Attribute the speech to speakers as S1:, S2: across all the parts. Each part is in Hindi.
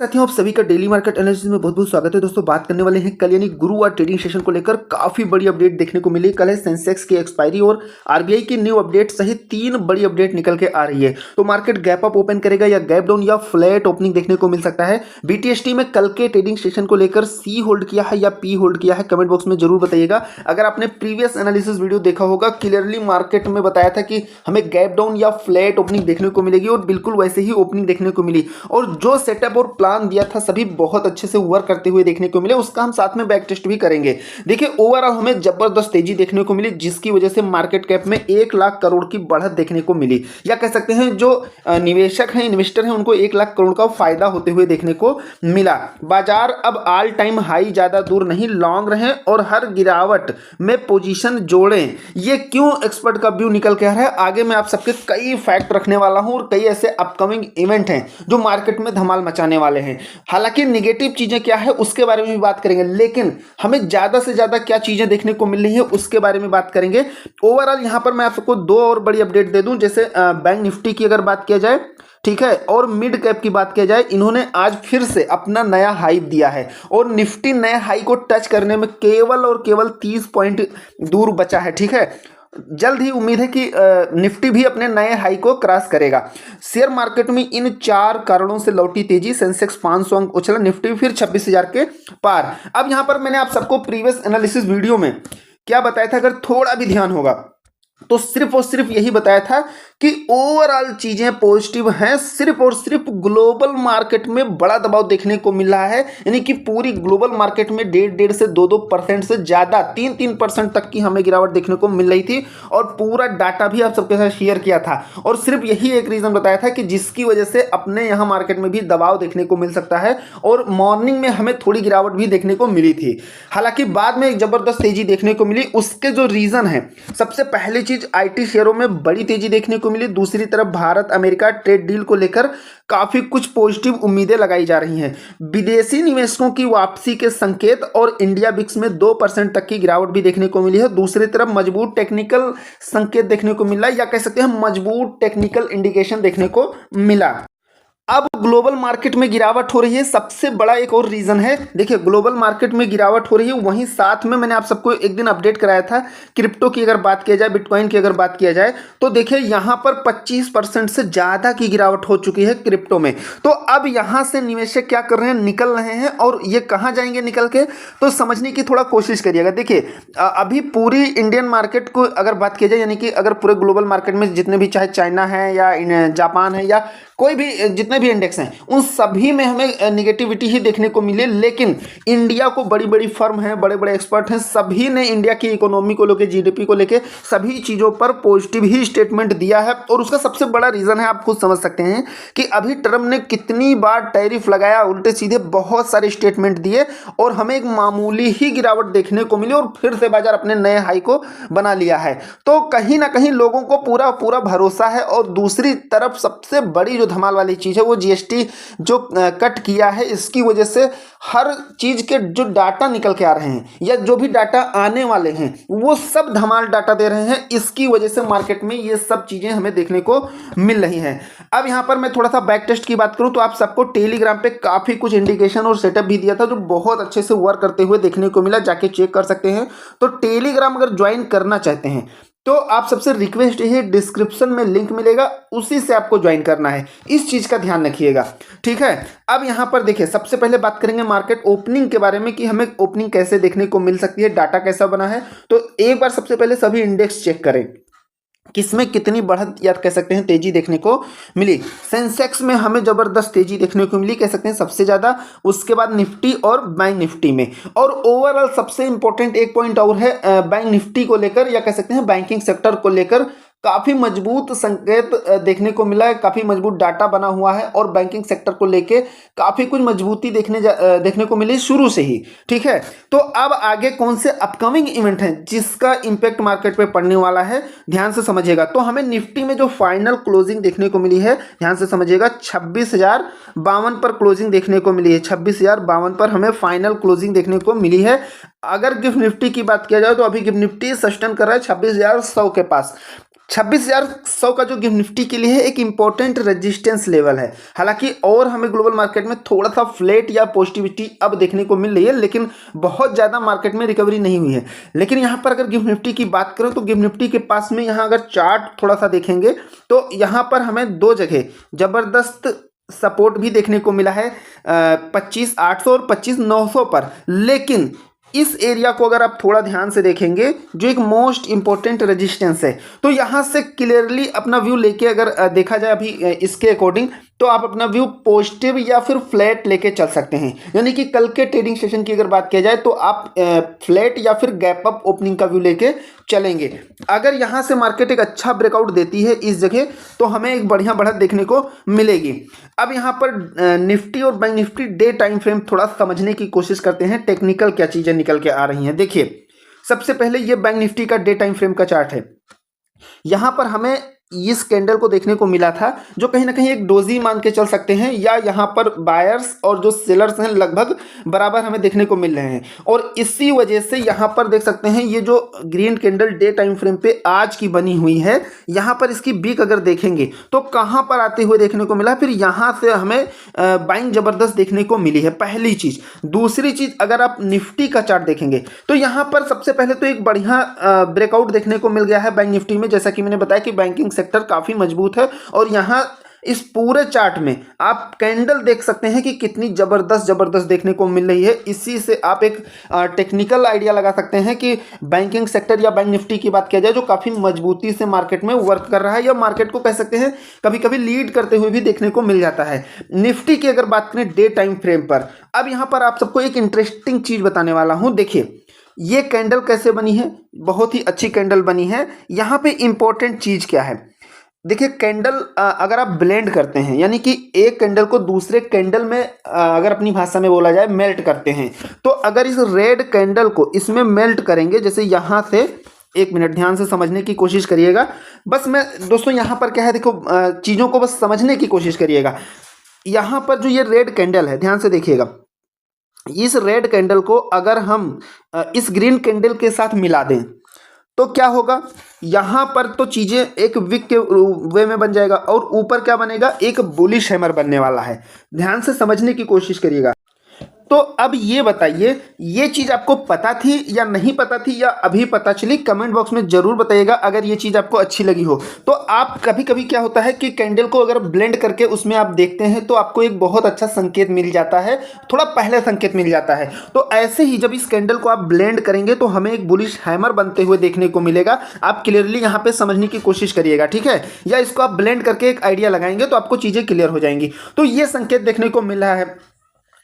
S1: साथियों, आप सभी का डेली मार्केट एनालिसिस में बहुत बहुत स्वागत है। दोस्तों, बात करने वाले हैं कल यानी गुरुवार ट्रेडिंग सेशन को लेकर काफी बड़ी अपडेट देखने को मिली। कल है सेंसेक्स की एक्सपायरी और आरबीआई की न्यू अपडेट सहित 3 बड़ी अपडेट निकल के आ रही है। तो मार्केट गैप अप ओपन करेगा या गैप डाउन या फ्लैट ओपनिंग देखने को मिल सकता है। बीटीएसटी में कल के ट्रेडिंग सेशन को लेकर सी होल्ड किया है या पी होल्ड किया है, कमेंट बॉक्स में जरूर बताइएगा। अगर आपने प्रीवियस एनालिसिस वीडियो देखा होगा, क्लियरली मार्केट में बताया था कि हमें गैप डाउन या फ्लैट ओपनिंग देखने को मिलेगी और बिल्कुल वैसे ही ओपनिंग देखने को मिली और जो सेटअप और प्लान दिया था सभी बहुत अच्छे से वर्क करते हुए देखने को मिले। उसका हम साथ में बैक टेस्ट भी करेंगे। देखिए, ओवरऑल हमें जबरदस्त तेजी देखने को मिली, जिसकी वजह से मार्केट कैप में 1 लाख करोड़ की बढ़त देखने को मिली, या कह सकते हैं जो निवेशक हैं, इन्वेस्टर हैं, उनको 1 लाख करोड़ का फायदा होते हुए देखने को मिला। बाजार अब ऑल टाइम हाई ज्यादा दूर नहीं, लॉन्ग रहे और हर गिरावट में पोजीशन जोड़ें। ये क्यों एक्सपर्ट का व्यू निकल के आ रहा है, आगे मैं आप सबके कई फैक्ट रखने वाला हूं और कई ऐसे अपकमिंग इवेंट हैं जो मार्केट में धमाल मचाने वाले हैं। हालांकि निगेटिव चीजें क्या है उसके बारे में भी बात करेंगे, लेकिन हमें ज्यादा से ज्यादा क्या चीजें देखने को मिल रही है उसके बारे में बात करेंगे। ओवरऑल यहां पर मैं आपको 2 और बड़ी अपडेट दे दूं। जैसे बैंक निफ्टी की अगर बात किया जाए, ठीक है, और मिड कैप की बात किया जाए, इन्होंने आज फिर से अपना नया हाई दिया है और निफ्टी नए हाई को टच करने में केवल और केवल 30 पॉइंट दूर बचा है। ठीक है, जल्द ही उम्मीद है कि निफ्टी भी अपने नए हाई को क्रॉस करेगा। शेयर मार्केट में इन 4 कारणों से लौटी तेजी। सेंसेक्स 500 अंक उछला, निफ्टी फिर 26,000 के पार। अब यहां पर मैंने आप सबको प्रीवियस एनालिसिस वीडियो में क्या बताया था, अगर थोड़ा भी ध्यान होगा तो सिर्फ और सिर्फ यही बताया था कि ओवरऑल चीजें पॉजिटिव हैं। सिर्फ और सिर्फ ग्लोबल मार्केट में बड़ा दबाव देखने को मिल रहा है, यानी कि पूरी ग्लोबल मार्केट में 1.5 से 2% से ज्यादा 3% तक की हमें गिरावट देखने को मिल रही थी और पूरा डाटा भी आप सबके साथ शेयर किया था। और सिर्फ यही एक रीजन बताया था कि जिसकी वजह से अपने यहाँ मार्केट में भी दबाव देखने को मिल सकता है और मॉर्निंग में हमें थोड़ी गिरावट भी देखने को मिली थी। हालांकि बाद में एक जबरदस्त तेजी देखने को मिली। उसके जो रीजन है, सबसे पहली चीज आईटी शेयरों में बड़ी तेजी देखने को मिली। दूसरी तरफ भारत अमेरिका ट्रेड डील को लेकर काफी कुछ पॉजिटिव उम्मीदें लगाई जा रही हैं। विदेशी निवेशकों की वापसी के संकेत और इंडिया बिक्स में 2% तक की गिरावट भी देखने को मिली है। दूसरी तरफ मजबूत टेक्निकल संकेत देखने को मिला, या कह सकते हैं मजबूत टेक्निकल इंडिकेशन देखने को मिला। अब ग्लोबल मार्केट में गिरावट हो रही है, सबसे बड़ा एक और रीजन है। देखिए, ग्लोबल मार्केट में गिरावट हो रही है, वहीं साथ में मैंने आप सबको एक दिन अपडेट कराया था क्रिप्टो की अगर बात किया जाए, बिटकॉइन की अगर बात किया जाए, तो देखिए यहां पर 25% से ज्यादा की गिरावट हो चुकी है क्रिप्टो में। तो अब यहां से निवेशक क्या कर रहे हैं, निकल रहे हैं। और ये कहां जाएंगे निकल के, तो समझने की थोड़ा कोशिश करिएगा। देखिए, अभी पूरी इंडियन मार्केट को अगर बात किया जाए, यानी कि अगर पूरे ग्लोबल मार्केट में जितने भी, चाहे चाइना है या जापान है या कोई भी, जितने भी इंडेक्स हैं, उन सभी में हमें निगेटिविटी ही देखने को मिले। लेकिन इंडिया को बड़ी बड़ी फर्म है, बड़े बड़े एक्सपर्ट हैं, सभी ने इंडिया की इकोनॉमी को लेकर, जीडीपी को लेकर सभी चीज़ों पर पॉजिटिव ही स्टेटमेंट दिया है। और उसका सबसे बड़ा रीज़न है, आप खुद समझ सकते हैं कि अभी ट्रम्प ने कितनी बार टैरिफ लगाया, उल्टे सीधे बहुत सारे स्टेटमेंट दिए और हमें एक मामूली ही गिरावट देखने को मिली और फिर से बाजार अपने नए हाई को बना लिया है। तो कहीं ना कहीं लोगों को पूरा पूरा भरोसा है। और दूसरी तरफ सबसे बड़ी धमाल वाली चीज है वो जीएसटी जो कट किया है, इसकी वजह से हर चीज के जो डाटा निकल के आ रहे हैं या जो भी डाटा आने वाले हैं वो सब धमाल डाटा दे रहे हैं। इसकी वजह से मार्केट में ये सब चीजें हमें देखने को मिल रही हैं। अब यहां पर मैं थोड़ा सा बैक टेस्ट की बात करूं तो आप सबको टेलीग्राम पे काफी कुछ इंडिकेशन और सेटअप भी दिया था जो बहुत अच्छे से वर्क करते हुए देखने को मिला, जाके चेक कर सकते हैं। तो टेलीग्राम अगर ज्वाइन करना चाहते हैं तो आप सबसे रिक्वेस्ट है, डिस्क्रिप्शन में लिंक मिलेगा, उसी से आपको ज्वाइन करना है। इस चीज का ध्यान रखिएगा, ठीक है। अब यहां पर देखिए, सबसे पहले बात करेंगे मार्केट ओपनिंग के बारे में कि हमें ओपनिंग कैसे देखने को मिल सकती है, डाटा कैसा बना है। तो एक बार सबसे पहले सभी इंडेक्स चेक करें किसमें कितनी बढ़त या कह सकते हैं तेजी देखने को मिली। सेंसेक्स में हमें जबरदस्त तेजी देखने को मिली, कह सकते हैं सबसे ज्यादा। उसके बाद निफ्टी और बैंक निफ्टी में। और ओवरऑल सबसे इंपॉर्टेंट एक पॉइंट और है बैंक निफ्टी को लेकर, या कह सकते हैं बैंकिंग सेक्टर को लेकर काफी मजबूत संकेत देखने को मिला है, काफी मजबूत डाटा बना हुआ है और बैंकिंग सेक्टर को लेके काफी कुछ मजबूती देखने को मिली शुरू से ही, ठीक है। तो अब आगे कौन से अपकमिंग इवेंट हैं जिसका इंपैक्ट मार्केट पे पड़ने वाला है, ध्यान से समझिएगा। तो हमें निफ्टी में जो फाइनल क्लोजिंग देखने को मिली है, ध्यान से समझिएगा, 26,052 पर क्लोजिंग देखने को मिली है। 26,052 पर हमें फाइनल क्लोजिंग देखने को मिली है। अगर गिफ्ट निफ्टी की बात किया जाए तो अभी गिफ्ट निफ्टी सस्टेन कर रहा है 26,100 के पास। 26,100 का जो गिफ्ट निफ्टी के लिए है एक इंपॉर्टेंट रेजिस्टेंस लेवल है। हालांकि और हमें ग्लोबल मार्केट में थोड़ा सा फ्लैट या पॉजिटिविटी अब देखने को मिल रही है, लेकिन बहुत ज़्यादा मार्केट में रिकवरी नहीं हुई है। लेकिन यहाँ पर अगर गिफ्ट निफ्टी की बात करें तो गिफ्ट निफ्टी के पास में यहाँ अगर चार्ट थोड़ा सा देखेंगे तो यहाँ पर हमें दो जगह ज़बरदस्त सपोर्ट भी देखने को मिला है, 25,800 और 25,900 पर। लेकिन इस एरिया को अगर आप थोड़ा ध्यान से देखेंगे जो एक मोस्ट इंपॉर्टेंट रेजिस्टेंस है, तो यहाँ से क्लियरली अपना व्यू लेके अगर देखा जाए अभी इसके अकॉर्डिंग, तो आप अपना व्यू पॉजिटिव या फिर फ्लैट लेके चल सकते हैं। यानी कि कल के ट्रेडिंग सेशन की अगर बात किया जाए तो आप फ्लैट या फिर गैप अप ओपनिंग का व्यू लेके चलेंगे। अगर यहाँ से मार्केट एक अच्छा ब्रेकआउट देती है इस जगह तो हमें एक बढ़िया बढ़त देखने को मिलेगी। अब यहाँ पर निफ्टी और bank Nifty day time frame थोड़ा समझने की कोशिश करते हैं, टेक्निकल क्या चीज़ें निकल के आ रही हैं। देखिए, सबसे पहले ये बैंक निफ्टी का डे टाइम फ्रेम का चार्ट है। यहाँ पर हमें इस कैंडल को देखने को मिला था जो कहीं ना कहीं एक डोजी मान के चल सकते हैं, या यहाँ पर बायर्स और जो सेलर्स हैं लगभग बराबर हमें देखने को मिल रहे हैं। और इसी वजह से यहाँ पर देख सकते हैं ये जो green candle day time frame पे आज की बनी हुई है, यहाँ पर इसकी बीक अगर देखेंगे तो कहाँ पर आते हुए देखने को मिला, फिर यहाँ से हमें बाइंग जबरदस्त देखने को मिली है, पहली चीज। दूसरी चीज, अगर आप निफ्टी का चार्ट देखेंगे तो यहाँ पर सबसे पहले तो एक बढ़िया ब्रेकआउट देखने को मिल गया है बैंक निफ्टी में। जैसा कि मैंने बताया कि बैंकिंग सेक्टर काफी मजबूत है, और यहाँ इस पूरे चार्ट में आप कैंडल देख सकते हैं कि कितनी जबरदस्त देखने को मिल रही है। इसी से आप एक टेक्निकल आइडिया लगा सकते हैं कि बैंकिंग सेक्टर या बैंक निफ्टी की बात किया जाए जो काफी मजबूती से मार्केट में वर्क कर रहा है, या मार्केट को कह सकते हैं कभी कभी लीड करते हुए भी देखने को मिल जाता है। निफ्टी की अगर बात करें डे टाइम फ्रेम पर, अब यहां पर आप सबको एक इंटरेस्टिंग चीज बताने वाला हूं। देखिए, ये कैंडल कैसे बनी है, बहुत ही अच्छी कैंडल बनी है। यहाँ पे इंपॉर्टेंट चीज क्या है, देखिए कैंडल अगर आप ब्लेंड करते हैं, यानी कि एक कैंडल को दूसरे कैंडल में अगर अपनी भाषा में बोला जाए मेल्ट करते हैं, तो अगर इस रेड कैंडल को इसमें मेल्ट करेंगे, जैसे यहाँ से, एक मिनट ध्यान से समझने की कोशिश करिएगा। बस मैं दोस्तों यहाँ पर क्या है, देखो चीज़ों को बस समझने की कोशिश करिएगा। यहाँ पर जो ये रेड कैंडल है, ध्यान से देखिएगा, इस रेड कैंडल को अगर हम इस ग्रीन कैंडल के साथ मिला दें तो क्या होगा, यहाँ पर तो चीज़ें एक विक के वे में बन जाएगा, और ऊपर क्या बनेगा, एक बुलिश हैमर बनने वाला है। ध्यान से समझने की कोशिश करिएगा। तो अब ये बताइए, ये चीज़ आपको पता थी या नहीं पता थी, या अभी पता चली? कमेंट बॉक्स में ज़रूर बताइएगा अगर ये चीज़ आपको अच्छी लगी हो। तो आप कभी कभी क्या होता है कि कैंडल को अगर ब्लेंड करके उसमें आप देखते हैं तो आपको एक बहुत अच्छा संकेत मिल जाता है, थोड़ा पहले संकेत मिल जाता है। तो ऐसे ही जब इस कैंडल को आप ब्लेंड करेंगे तो हमें एक बुलिश हैमर बनते हुए देखने को मिलेगा। आप क्लियरली यहाँ पे समझने की कोशिश करिएगा, ठीक है? या इसको आप ब्लेंड करके एक आइडिया लगाएंगे तो आपको चीज़ें क्लियर हो जाएंगी। तो ये संकेत देखने को मिल रहा है।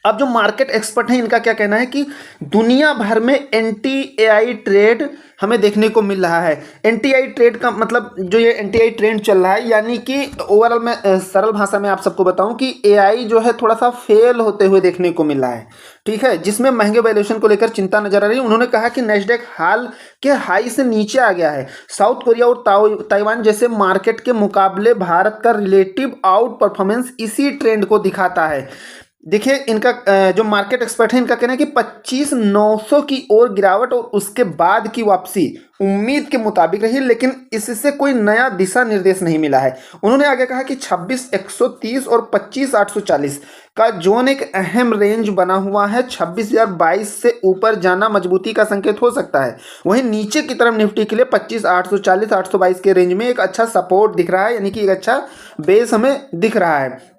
S1: अब जो मार्केट एक्सपर्ट हैं इनका क्या कहना है कि दुनिया भर में एंटी एआई ट्रेड हमें देखने को मिल रहा है। एंटी आई ट्रेड का मतलब जो ये एंटी आई ट्रेंड चल रहा है, यानी कि ओवरऑल मैं सरल भाषा में आप सबको बताऊं कि एआई जो है थोड़ा सा फेल होते हुए देखने को मिल रहा है, ठीक है, जिसमें महंगे वैल्यूएशन को लेकर चिंता नजर आ रही है। उन्होंने कहा कि नैस्डैक हाल के हाई से नीचे आ गया है। साउथ कोरिया और ताइवान जैसे मार्केट के मुकाबले भारत का रिलेटिव आउट परफॉर्मेंस इसी ट्रेंड को दिखाता है। देखिए, इनका जो मार्केट एक्सपर्ट है इनका कहना है कि 25,900 की ओर गिरावट और उसके बाद की वापसी उम्मीद के मुताबिक रही, लेकिन इससे कोई नया दिशा निर्देश नहीं मिला है। उन्होंने आगे कहा कि 26,130 और 25,840 का जोन एक अहम रेंज बना हुआ है। 26,022 से ऊपर जाना मजबूती का संकेत हो सकता है। वहीं नीचे की तरफ निफ्टी के लिए 25,840 822 के रेंज में एक अच्छा सपोर्ट दिख रहा है, यानी कि एक अच्छा बेस हमें दिख रहा है।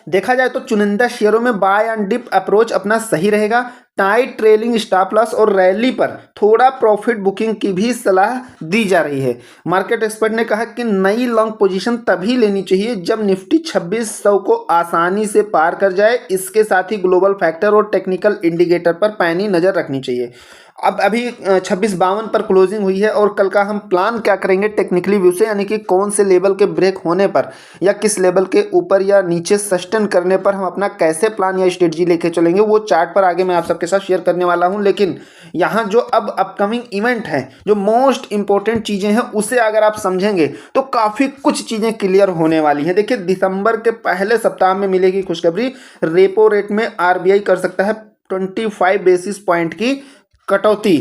S1: देखा जाए तो चुनिंदा शेयरों में बाय एंड डिप अप्रोच अपना सही रहेगा। टाइट ट्रेलिंग स्टॉप लॉस और रैली पर थोड़ा प्रॉफिट बुकिंग की भी सलाह दी जा रही है। मार्केट एक्सपर्ट ने कहा कि नई लॉन्ग पोजीशन तभी लेनी चाहिए जब निफ्टी 2600 को आसानी से पार कर जाए। इसके साथ ही ग्लोबल फैक्टर और टेक्निकल इंडिकेटर पर पैनी नज़र रखनी चाहिए। अब अभी 2652 पर क्लोजिंग हुई है, और कल का हम प्लान क्या करेंगे टेक्निकली व्यू से, यानी कि कौन से लेवल के ब्रेक होने पर या किस लेवल के ऊपर या नीचे सस्टेन करने पर हम अपना कैसे प्लान या स्ट्रेटजी लेके चलेंगे, वो चार्ट पर आगे मैं आप सबके साथ शेयर करने वाला हूं। लेकिन यहाँ जो अब अपकमिंग इवेंट है, जो मोस्ट इंपॉर्टेंट चीज़ें हैं, उसे अगर आप समझेंगे तो काफ़ी कुछ चीज़ें क्लियर होने वाली हैं। देखिए, दिसंबर के पहले सप्ताह में मिलेगी खुशखबरी। रेपो रेट में आरबीआई कर सकता है 25 बेसिस पॉइंट की कटौती।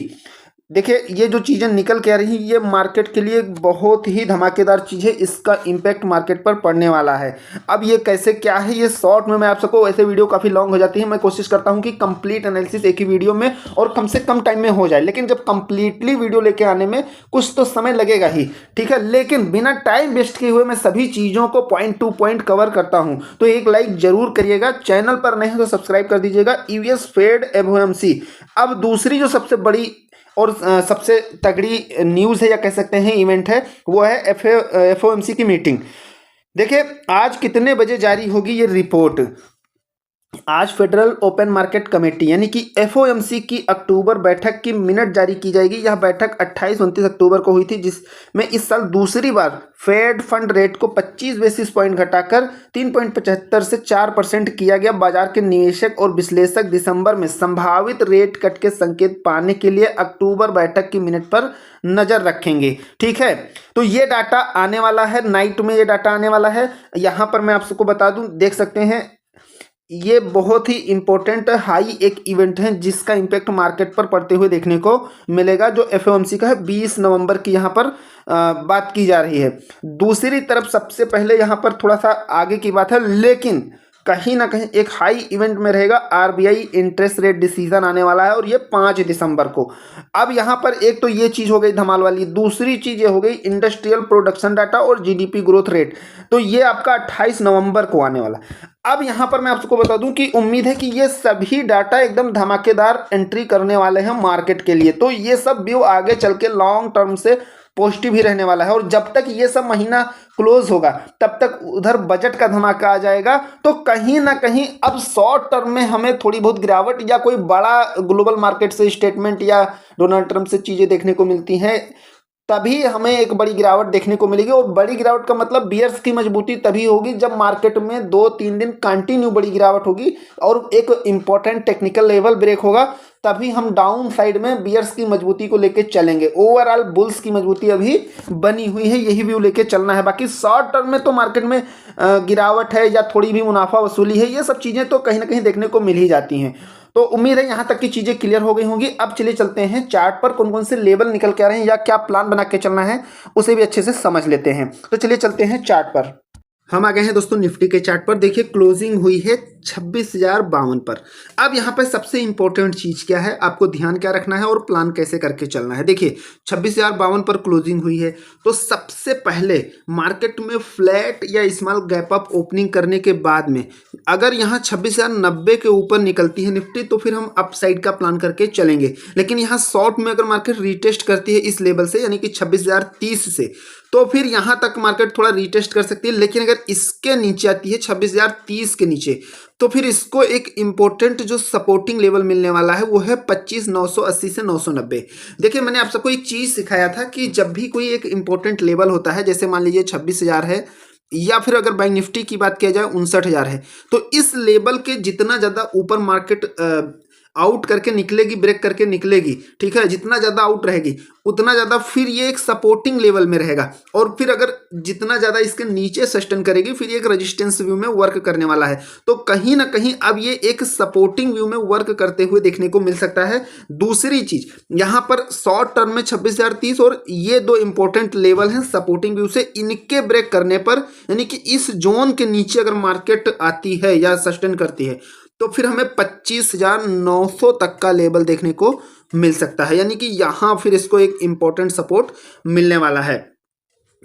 S1: देखिए ये जो चीज़ें निकल के आ रही हैं ये मार्केट के लिए बहुत ही धमाकेदार चीज़ है, इसका इम्पैक्ट मार्केट पर पड़ने वाला है। अब ये कैसे क्या है ये शॉर्ट में मैं आप सबको, वैसे वीडियो काफ़ी लॉन्ग हो जाती है, मैं कोशिश करता हूँ कि कंप्लीट एनालिसिस एक ही वीडियो में और कम से कम टाइम में हो जाए, लेकिन जब कंप्लीटली वीडियो लेके आने में कुछ तो समय लगेगा ही, ठीक है। लेकिन बिना टाइम वेस्ट किए हुए मैं सभी चीज़ों को पॉइंट टू पॉइंट कवर करता हूँ, तो एक लाइक जरूर करिएगा, चैनल पर नए हैं तो सब्सक्राइब कर दीजिएगा। US Fed FOMC. अब दूसरी जो सबसे बड़ी और सबसे तगड़ी न्यूज़ है या कह सकते हैं इवेंट है, वो है एफओएमसी की मीटिंग। देखिए आज कितने बजे जारी होगी ये रिपोर्ट। आज फेडरल ओपन मार्केट कमेटी यानी कि एफओएमसी की अक्टूबर बैठक की मिनट जारी की जाएगी। यह बैठक 28-29 अक्टूबर को हुई थी, जिसमें इस साल दूसरी बार फेड फंड रेट को 25 बेसिस पॉइंट घटाकर 3.75 से 4% किया गया। बाजार के निवेशक और विश्लेषक दिसंबर में संभावित रेट कट के संकेत पाने के लिए अक्टूबर बैठक की मिनट पर नजर रखेंगे, ठीक है। तो ये डाटा आने वाला है, नाइट में ये डाटा आने वाला है। यहाँ पर मैं आप सबको बता दूं, देख सकते हैं ये बहुत ही इंपॉर्टेंट हाई एक इवेंट है जिसका इम्पैक्ट मार्केट पर पड़ते हुए देखने को मिलेगा, जो एफओएमसी का है। 20 नवंबर की यहाँ पर बात की जा रही है। दूसरी तरफ सबसे पहले यहाँ पर थोड़ा सा आगे की बात है, लेकिन कहीं ना कहीं एक हाई इवेंट में रहेगा। आरबीआई इंटरेस्ट रेट डिसीजन आने वाला है और ये 5 दिसंबर को। अब यहाँ पर एक तो ये चीज़ हो गई धमाल वाली, दूसरी चीज़ ये हो गई इंडस्ट्रियल प्रोडक्शन डाटा और जीडीपी ग्रोथ रेट, तो ये आपका 28 नवंबर को आने वाला। अब यहाँ पर मैं आपको बता दूं कि उम्मीद है कि ये सभी डाटा एकदम धमाकेदार एंट्री करने वाले हैं मार्केट के लिए, तो ये सब व्यू आगे चल के लॉन्ग टर्म से पॉजिटिव ही रहने वाला है। और जब तक ये सब महीना क्लोज होगा तब तक उधर बजट का धमाका आ जाएगा, तो कहीं ना कहीं अब शॉर्ट टर्म में हमें थोड़ी बहुत गिरावट या कोई बड़ा ग्लोबल मार्केट से स्टेटमेंट या डोनाल्ड ट्रंप से चीज़ें देखने को मिलती हैं, तभी हमें एक बड़ी गिरावट देखने को मिलेगी। और बड़ी गिरावट का मतलब बियर्स की मजबूती तभी होगी जब मार्केट में 2-3 दिन कंटिन्यू बड़ी गिरावट होगी और एक इंपॉर्टेंट टेक्निकल लेवल ब्रेक होगा, तभी हम डाउन साइड में बियर्स की मजबूती को लेके चलेंगे। ओवरऑल बुल्स की मजबूती अभी बनी हुई है, यही व्यू लेके चलना है। बाकी शॉर्ट टर्म में तो मार्केट में गिरावट है या थोड़ी भी मुनाफा वसूली है, ये सब चीज़ें तो कहीं ना कहीं देखने को मिल ही जाती हैं। तो उम्मीद है यहाँ तक की चीज़ें क्लियर हो गई होंगी। अब चलिए चलते हैं चार्ट पर कौन कौन से लेवल निकल के आ रहे हैं या क्या प्लान बना के चलना है उसे भी अच्छे से समझ लेते हैं। तो चलिए चलते हैं चार्ट पर। हम आ गए हैं दोस्तों निफ्टी के चार्ट पर। देखिए क्लोजिंग हुई है 26,052 पर। अब यहाँ पर सबसे इंपॉर्टेंट चीज़ क्या है, आपको ध्यान क्या रखना है और प्लान कैसे करके चलना है। देखिए 26,052 पर क्लोजिंग हुई है, तो सबसे पहले मार्केट में फ्लैट या स्मॉल गैप अप ओपनिंग करने के बाद में अगर यहाँ 26,090 के ऊपर निकलती है निफ्टी, तो फिर हम अपसाइड का प्लान करके चलेंगे। लेकिन यहाँ शॉर्ट में अगर मार्केट रिटेस्ट करती है इस लेवल से यानी कि 26,030 से, तो फिर यहाँ तक मार्केट थोड़ा रिटेस्ट कर सकती है। लेकिन अगर इसके नीचे आती है 26,030 के नीचे, तो फिर इसको एक इंपॉर्टेंट जो सपोर्टिंग लेवल मिलने वाला है वो है 25,980 से 990। देखिए मैंने आप सबको एक चीज़ सिखाया था कि जब भी कोई एक इंपॉर्टेंट लेवल होता है, जैसे मान लीजिए 26,000 है या फिर अगर बैंक निफ्टी की बात किया जाए 59,000 है, तो इस लेवल के जितना ज़्यादा ऊपर मार्केट आउट करके निकलेगी, ब्रेक करके निकलेगी, ठीक है, जितना ज़्यादा आउट रहेगी उतना ज़्यादा फिर ये एक सपोर्टिंग लेवल में रहेगा। और फिर अगर जितना ज़्यादा इसके नीचे सस्टेन करेगी फिर ये एक रेजिस्टेंस व्यू में वर्क करने वाला है। तो कहीं ना कहीं अब ये एक सपोर्टिंग व्यू में वर्क करते हुए देखने को मिल सकता है। दूसरी चीज़ यहाँ पर शॉर्ट टर्म में 26,030 और ये दो इंपॉर्टेंट लेवल हैं सपोर्टिंग व्यू से, इनके ब्रेक करने पर यानी कि इस जोन के नीचे अगर मार्केट आती है या सस्टेन करती है, तो फिर हमें 25,900 तक का लेवल देखने को मिल सकता है, यानी कि यहाँ फिर इसको एक इम्पोर्टेंट सपोर्ट मिलने वाला है।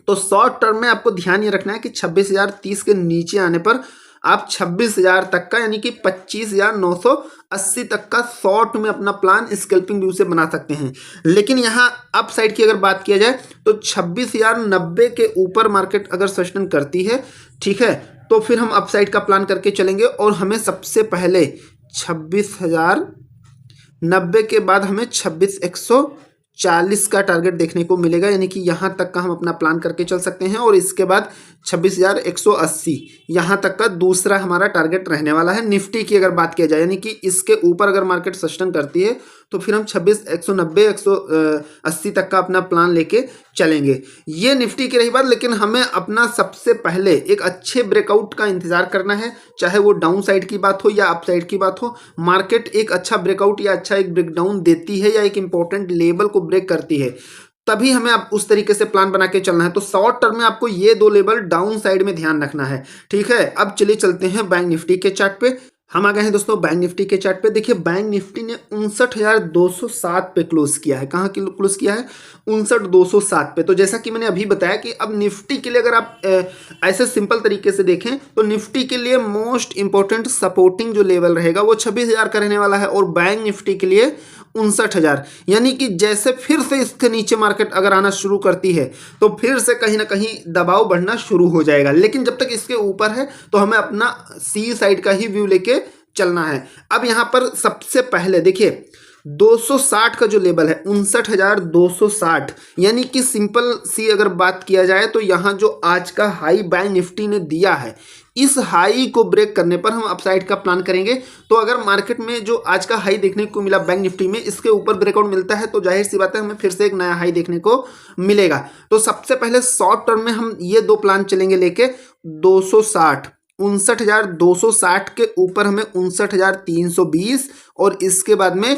S1: तो शॉर्ट टर्म में आपको ध्यान ये रखना है कि 26,030 के नीचे आने पर आप 26,000 तक का यानी कि 25,980 तक का शॉर्ट में अपना प्लान स्कैल्पिंग व्यू से बना सकते हैं। लेकिन यहाँ अप साइड की अगर बात किया जाए तो 26,090 के ऊपर मार्केट अगर सस्टेन करती है, ठीक है, तो फिर हम अपसाइड का प्लान करके चलेंगे। और हमें सबसे पहले 26,090 के बाद हमें 26,140 का टारगेट देखने को मिलेगा, यानी कि यहाँ तक का हम अपना प्लान करके चल सकते हैं। और इसके बाद 26,180 यहाँ तक का दूसरा हमारा टारगेट रहने वाला है। निफ्टी की अगर बात किया जाए यानी कि इसके ऊपर अगर मार्केट सस्टेन करती है तो फिर हम 26 190 180 तक का अपना प्लान लेके चलेंगे। ये निफ्टी की रही बात, लेकिन हमें अपना सबसे पहले एक अच्छे ब्रेकआउट का इंतजार करना है, चाहे वो डाउन साइड की बात हो या अप साइड की बात हो। मार्केट एक अच्छा ब्रेकआउट या अच्छा एक ब्रेकडाउन देती है या एक इंपॉर्टेंट लेवल को ब्रेक करती है, तभी हमें आप उस तरीके से प्लान बना के चलना है। तो शॉर्ट टर्म में आपको ये दो लेवल डाउन साइड में ध्यान रखना है, ठीक है। अब चलिए चलते हैं बैंक निफ्टी के चार्ट पे। हम आ गए हैं दोस्तों बैंक निफ्टी के चार्ट पे। देखिए बैंक निफ्टी ने 59,207 पे क्लोज किया है। कहाँ क्लोज किया है? 59,207 पे। तो जैसा कि मैंने अभी बताया कि अब निफ्टी के लिए अगर आप ऐसे सिंपल तरीके से देखें तो निफ्टी के लिए मोस्ट इंपॉर्टेंट सपोर्टिंग जो लेवल रहेगा वो 26,000 का रहने वाला है, और बैंक निफ्टी के लिए 59,000। यानी कि जैसे फिर से इसके नीचे मार्केट अगर आना शुरू करती है तो फिर से कहीं ना कहीं दबाव बढ़ना शुरू हो जाएगा, लेकिन जब तक इसके ऊपर है तो हमें अपना सी साइड का ही व्यू लेके चलना है। अब यहां पर सबसे पहले देखिए 260 का जो लेवल है 59,260, यानी कि सिंपल सी अगर बात किया जाए तो यहां जो आज का हाई बैंक निफ्टी ने दिया है, इस हाई को ब्रेक करने पर हम अपसाइड का प्लान करेंगे। तो अगर मार्केट में जो आज का हाई देखने को मिला बैंक निफ्टी में, इसके ऊपर ब्रेकआउट मिलता है तो जाहिर सी बात है हमें फिर से एक नया हाई देखने को मिलेगा। तो सबसे पहले शॉर्ट टर्म में हम ये दो प्लान चलेंगे लेके 260, 59,260 के ऊपर हमें 59,320 और इसके बाद में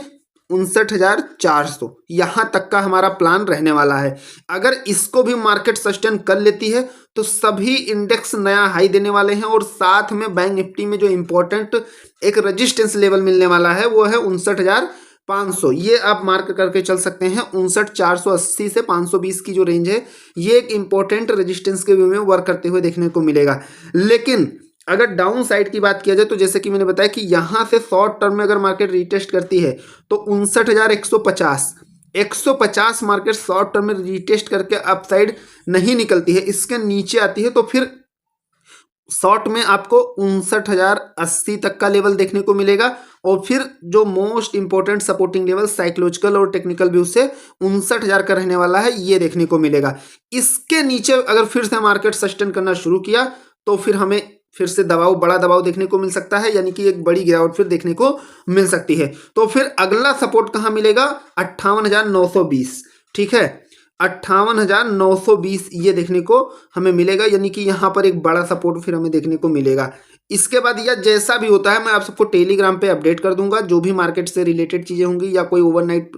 S1: 59,400, यहां तक का हमारा प्लान रहने वाला है। अगर इसको भी मार्केट सस्टेन कर लेती है तो सभी इंडेक्स नया हाई देने वाले हैं, और साथ में बैंक निफ्टी में जो इंपॉर्टेंट एक रेजिस्टेंस लेवल मिलने वाला है वो है 59,500। ये आप मार्क करके चल सकते हैं। 59,480 से 520 की जो रेंज है ये एक इंपॉर्टेंट रेजिस्टेंस के व्यू में वर्क करते हुए देखने को मिलेगा। लेकिन अगर डाउन साइड की बात किया जाए तो जैसे कि मैंने बताया कि यहां से शॉर्ट टर्म में अगर मार्केट रीटेस्ट करती है तो 59,150 मार्केट शॉर्ट टर्म में रीटेस्ट करके अपसाइड नहीं निकलती है, इसके नीचे आती है तो फिर शॉर्ट में आपको 59,080 तक का लेवल देखने को मिलेगा। और फिर जो most important supporting level psychological और टेक्निकल व्यू से 59,000 का रहने वाला है, ये देखने को मिलेगा। इसके नीचे अगर फिर से मार्केट सस्टेन करना शुरू किया तो फिर हमें फिर से बड़ा दबाव देखने को मिल सकता है, यानी कि एक बड़ी गिरावट फिर देखने को मिल सकती है। तो फिर अगला सपोर्ट कहाँ मिलेगा? 58,920, ठीक है। 58,920 ये देखने को हमें मिलेगा, यानी कि यहाँ पर एक बड़ा सपोर्ट फिर हमें देखने को मिलेगा। इसके बाद या जैसा भी होता है मैं आप सबको टेलीग्राम पे अपडेट कर दूंगा। जो भी मार्केट से रिलेटेड चीज़ें होंगी या कोई ओवरनाइट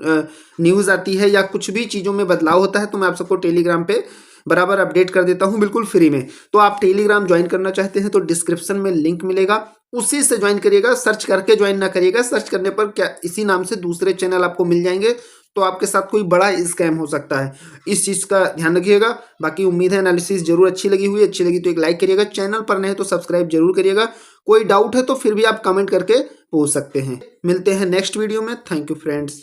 S1: न्यूज़ आती है या कुछ भी चीज़ों में बदलाव होता है तो मैं आप सबको टेलीग्राम पे बराबर अपडेट कर देता हूं, बिल्कुल फ्री में। तो आप टेलीग्राम ज्वाइन करना चाहते हैं तो डिस्क्रिप्शन में लिंक मिलेगा, उसी से ज्वाइन करिएगा। सर्च करके ज्वाइन ना करिएगा, सर्च करने पर क्या इसी नाम से दूसरे चैनल आपको मिल जाएंगे, तो आपके साथ कोई बड़ा स्कैम हो सकता है, इस चीज़ का ध्यान रखिएगा। बाकी उम्मीद है एनालिसिस जरूर अच्छी लगी तो एक लाइक करिएगा, चैनल पर नए तो सब्सक्राइब जरूर करिएगा। कोई डाउट है तो फिर भी आप कमेंट करके पूछ सकते हैं। मिलते हैं नेक्स्ट वीडियो में। Thank you friends.